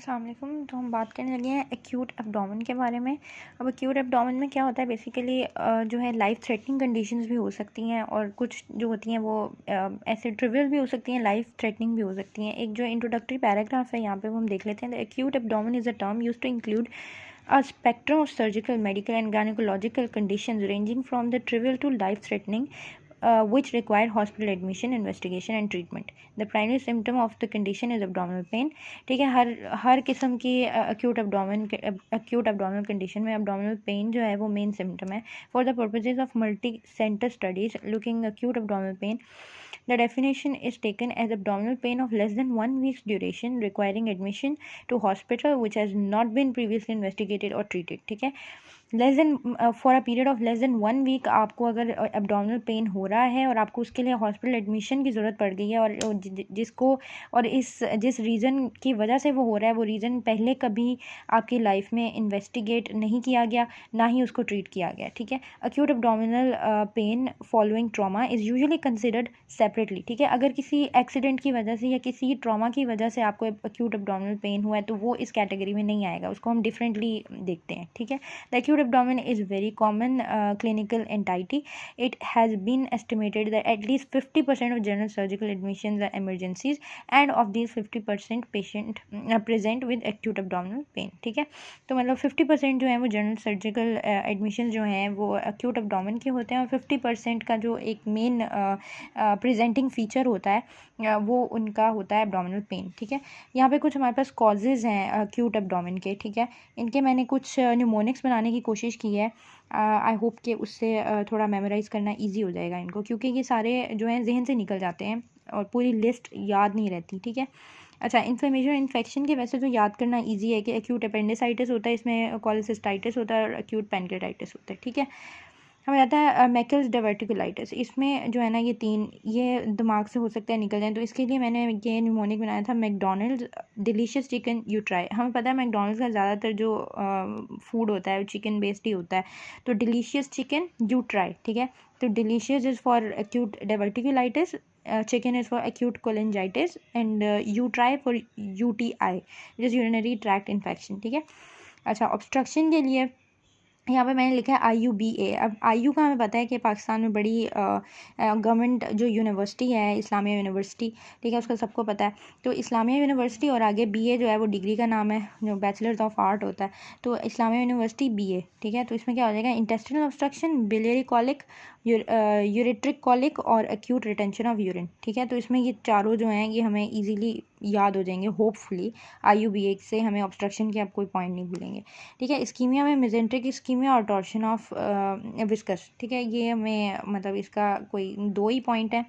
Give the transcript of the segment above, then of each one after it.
अस्सलाम वालेकुम। तो हम बात करने लगे हैं एक्यूट एब्डोमेन के बारे में। अब एक्यूट एब्डोमेन में क्या होता है बेसिकली जो है लाइफ थ्रेटनिंग कंडीशंस भी हो सकती हैं और कुछ जो होती हैं वो ऐसे ट्रिवियल भी हो सकती हैं, लाइफ थ्रेटनिंग भी हो सकती हैं। एक जो इंट्रोडक्टरी पैराग्राफ है यहाँ पे वो हम देख लेते हैं। The acute abdomen is a term used to include a spectrum of surgical, medical, and gynecological conditions ranging from the trivial to life-threatening, which require hospital admission, investigation, and treatment. The primary symptom of the condition is abdominal pain. ठीक है, हर किस्म की acute abdominal condition में abdominal pain जो है वो main symptom है. For the purposes of multi-center studies looking acute abdominal pain, the definition is taken as abdominal pain of less than 1 week's duration requiring admission to hospital which has not been previously investigated or treated. ठीक है, less than for a period of less than 1 week आपको अगर abdominal pain हो रहा है और आपको उसके लिए हॉस्पिटल एडमिशन की ज़रूरत पड़ गई है और जिसको और जिस रीज़न की वजह से वो हो रहा है वो रीज़न पहले कभी आपकी लाइफ में इन्वेस्टिगेट नहीं किया गया, ना ही उसको ट्रीट किया गया। ठीक है, acute abdominal pain following trauma is usually considered separately. ठीक है, अगर किसी एक्सीडेंट की वजह से या किसी ट्रॉमा की वजह से आपको अक्यूट एब्डोमिनल पेन हुआ है तो वो इस कैटेगरी में नहीं आएगा, उसको हम डिफरेंटली देखते हैं। ठीक है, the acute abdomen is very common clinical entity. It has been estimated that at least 50% of general surgical admissions are emergencies, and of these 50% patient present with acute abdominal pain. ठीक है, तो मतलब 50% जो है वो जनरल सर्जिकल एडमिशन जो हैं वो acute abdomen के होते हैं और 50% का जो एक मेन प्रेजेंटिंग फीचर होता है वो उनका होता है एब्डोमिनल पेन। ठीक है, यहाँ पे कुछ हमारे पास कॉजेज़ हैं acute abdomen के। ठीक है, इनके मैंने कुछ न्यूमोनिक्स बनाने की कोशिश की है। आई होप कि उससे थोड़ा मेमोराइज़ करना इजी हो जाएगा इनको, क्योंकि ये सारे जो हैं जहन से निकल जाते हैं और पूरी लिस्ट याद नहीं रहती। ठीक है, अच्छा, इन्फ्लेमेशन इन्फेक्शन के वैसे तो याद करना इजी है कि एक्यूट अपेंडिसाइटिस होता है, इसमें कोलेसिस्टाइटिस होता है और एक्यूट पैनक्रेटाइटिस होता है। ठीक है, हमें आता है मैकल्स डाइवर्टिकुलाइटिस। इसमें जो है ना ये दिमाग से हो सकता है निकल जाए, तो इसके लिए मैंने ये न्यूमोनिक बनाया था McDonald's delicious chicken you try. हमें पता है मैकडोनल्ड्स का ज़्यादातर जो फूड होता है वो चिकन बेस्ड ही होता है, तो डिलीशियस चिकन यू ट्राई। ठीक है, तो delicious is for acute diverticulitis, chicken is for acute cholangitis, and you try for UTI, which is urinary tract infection. ठीक है, अच्छा, ऑब्स्ट्रक्शन के लिए यहाँ पे मैंने लिखा है IUBA। अब IU का हमें पता है कि पाकिस्तान में बड़ी गवर्नमेंट जो यूनिवर्सिटी है इस्लामिया यूनिवर्सिटी, ठीक है, उसका सबको पता है। तो इस्लामिया यूनिवर्सिटी और आगे BA जो है वो डिग्री का नाम है, जो बैचलर्स ऑफ आर्ट होता है, तो इस्लामिया यूनिवर्सिटी BA। ठीक है, तो इसमें क्या हो जाएगा, intestinal obstruction, biliary colic, ureteric colic और एक्यूट रिटेंशन ऑफ यूरिन। ठीक है, तो इसमें ये चारों जो हैं ये हमें ईजिली याद हो जाएंगे होपफुली। IUBA से हमें ऑब्स्ट्रक्शन के आप कोई पॉइंट नहीं भूलेंगे। ठीक है, इस्कीमिया में मेजेंट्रिक इस्कीमिया और टॉर्शन ऑफ विस्कस। ठीक है, ये हमें मतलब इसका कोई 2 ही पॉइंट है,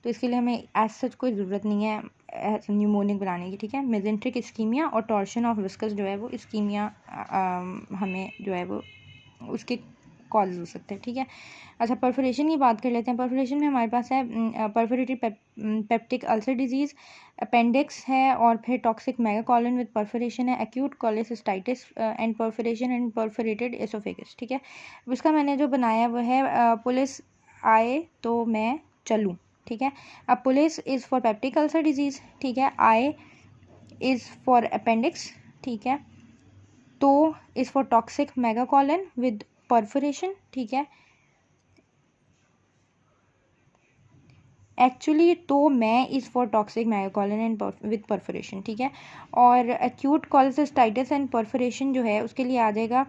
तो इसके लिए हमें एज सच कोई ज़रूरत नहीं है न्यूमोनिक बनाने की। ठीक है, मेजेंट्रिक इस्कीमिया और टॉर्शन ऑफ विस्कस जो है वो इस्कीमिया हमें जो है वो उसके कॉज हो सकते हैं। ठीक है, अच्छा, परफोरेशन की बात कर लेते हैं। परफोरेशन में हमारे पास है perforated peptic ulcer disease, appendix है और फिर टॉक्सिक मेगाकोलन विद परफोरेशन है, acute cholecystitis and perforation and perforated oesophagus. ठीक है, उसका मैंने जो बनाया वो है पुलिस आए तो मैं चलूँ। ठीक है, अब police is for peptic ulcer disease, ठीक है, आई इज़ फॉर अपेंडिक्स, ठीक है, तो is for toxic megacolon with perforation. ठीक है, एक्चुअली तो मैं is for toxic megacolon and with perforation. ठीक है, और एक्यूट कोलेसिस्टाइटिस एंड परफोरेशन जो है उसके लिए आ जाएगा,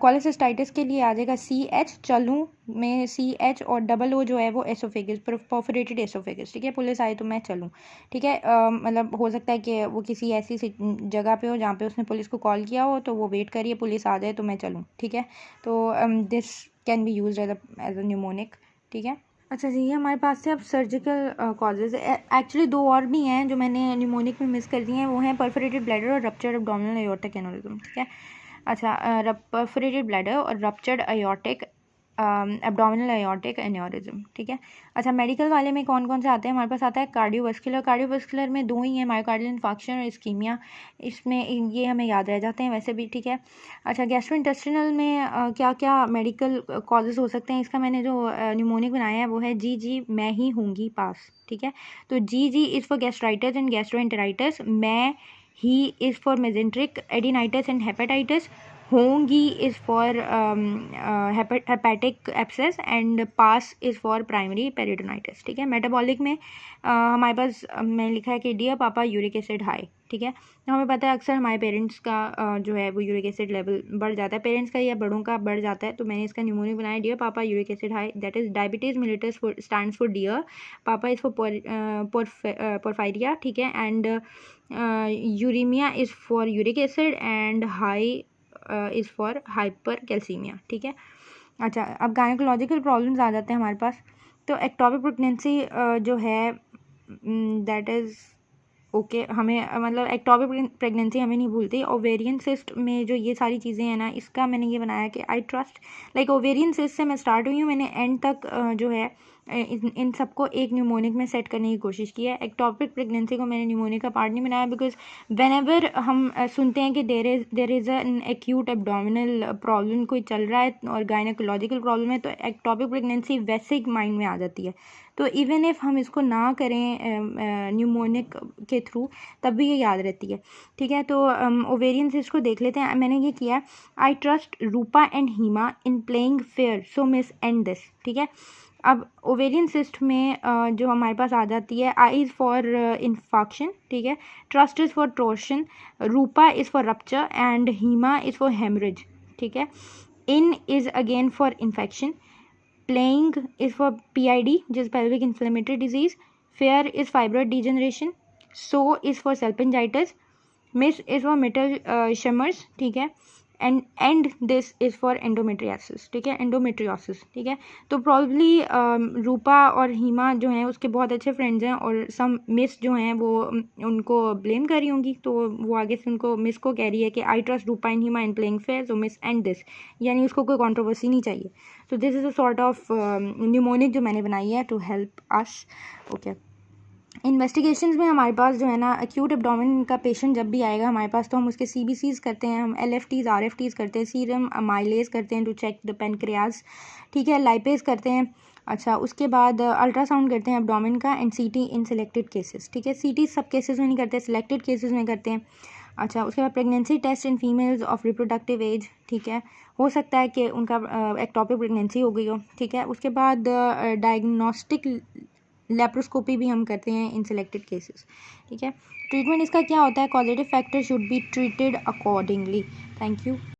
कोलेसिस्टाइटिस के लिए आ जाएगा CH, चलूँ में CH, और O जो है वो एसोफेगस, परफोरेटेड एसोफेगस। ठीक है, पुलिस आए तो मैं चलूँ। ठीक है, मतलब हो सकता है कि वो किसी ऐसी जगह पे हो जहाँ पे उसने पुलिस को कॉल किया हो, तो वो वेट करिए पुलिस आ जाए तो मैं चलूँ। ठीक है, तो this can be use as a mnemonic. ठीक है, अच्छा जी, ये हमारे पास से अब सर्जिकल कॉजेज़ एक्चुअली 2 और भी हैं जो मैंने न्यूमोनिक में मिस कर दिए हैं, वो हैं परफोरेटेड ब्लैडर और रप्चर्ड एब्डोमिनल एयोर्टिक एनोरिज्म। ठीक है, अच्छा, परफोरेटेड ब्लैडर और रप्चर्ड एयोर्टिक एब्डोमिनल एयोर्टिक एन्योरिज्म। ठीक है, अच्छा, मेडिकल वाले में कौन कौन से आते हैं, हमारे पास आता है कार्डियोवास्कुलर। कार्डियोवास्कुलर में 2 ही हैं, मायोकार्डियल इन्फार्क्शन और इस्कीमिया, इसमें ये हमें याद रह जाते हैं वैसे भी। ठीक है, अच्छा, गैस्ट्रोइंटेस्टिनल में क्या क्या मेडिकल कॉजेज़ हो सकते हैं, इसका मैंने जो न्यूमोनिक बनाया है वो है GG मैं ही होंगी पास। ठीक है, तो GG is for gastritis and gastroenteritis, मैं ही is for mesenteric adenitis and hepatitis, होंगी is for hepatic abscess and pass is for primary peritonitis. ठीक है, मेटाबॉलिक में हमारे पास मैंने लिखा है कि dear papa uric acid high. ठीक है, तो हमें पता है अक्सर हमारे पेरेंट्स का जो है वो यूरिक एसिड लेवल बढ़ जाता है, पेरेंट्स का या बड़ों का बढ़ जाता है, तो मैंने इसका न्यूमोनिक बनाया dear papa uric acid high, that is diabetes mellitus for stands for dear, papa is for porphyria. ठीक है, and uraemia is for uric acid and high is for हाइपर कैल्सीमिया। ठीक है, अच्छा अब गायनोकोलॉजिकल प्रॉब्लम्स आ जाते हैं हमारे पास। तो एक्टोपिक प्रेगनेंसी जो है दैट इज़ ओके हमें मतलब एक्टोपिक प्रेगनेंसी हमें नहीं भूलती। ओवेरियन सिस्ट में जो ये सारी चीज़ें हैं ना, इसका मैंने ये बनाया कि I trust like ovarian cyst से मैं स्टार्ट हुई हूँ, मैंने एंड तक जो है इन सबको एक न्यूमोनिक में सेट करने की कोशिश की है। एक्टोपिक प्रेगनेंसी को मैंने न्यूमोनिक का पार्ट नहीं बनाया बिकॉज वेन एवर हम सुनते हैं कि there is an acute abdominal problem कोई चल रहा है और गायनोकोलॉजिकल प्रॉब्लम है, तो एक्टोपिक प्रेगनेंसी वैसे ही माइंड में आ जाती है। तो इवन इफ़ हम इसको ना करें न्यूमोनिक के थ्रू, तब भी ये याद रहती है। ठीक है, तो ओवेरियन सिस्ट को देख लेते हैं। मैंने ये किया, आई trust Rupa and Hima in playing fair so miss and this. ठीक है, अब ओवेरियन सिस्ट में जो हमारे पास आ जाती है, आई इज़ फॉर इन्फाक्शन। ठीक है, trust is for torsion, Rupa is for rupture and Hema is for haemorrhage. ठीक है, in is again for infection, playing is for PID, which is pelvic inflammatory disease, fair is fibroid degeneration, so is for salpingitis, miss is for metal shimmers। ठीक है, and this is for एंडोमेट्रियासिस। ठीक है, endometriosis. ठीक है, तो probably रूपा और हीमा जो हैं उसके बहुत अच्छे फ्रेंड्स हैं और सम मिस जो हैं वो उनको ब्लेम कर रही होंगी, तो वो आगे से उनको मिस को कह रही है कि I trust Rupa and Hima in playing fair so miss and this, यानी उसको कोई कंट्रोवर्सी नहीं चाहिए। तो this is a sort of mnemonic जो मैंने बनाई है to help us. Okay, investigations में हमारे पास जो है ना, एक्यूट एब्डोमेन का पेशेंट जब भी आएगा हमारे पास, तो हम उसके CBCs करते हैं, हम LFTs RFTs करते हैं, सीरम माइलेज करते हैं टू चेक द पेनक्रियाज। ठीक है, लाइपेज करते हैं। अच्छा, उसके बाद अल्ट्रासाउंड करते हैं एब्डोमेन का and CT in selected cases. ठीक है, CT सब केसेस में नहीं करते, सिलेक्टेड केसेस में करते हैं। अच्छा, उसके बाद pregnancy test in females of reproductive age. ठीक है, हो सकता है कि उनका एक्टोपिक प्रेगनेंसी हो गई हो। ठीक है, उसके बाद डायग्नोस्टिक लेप्रोस्कोपी भी हम करते हैं इन सिलेक्टेड केसेस। ठीक है, ट्रीटमेंट इसका क्या होता है, causative factor should be treated accordingly. Thank you.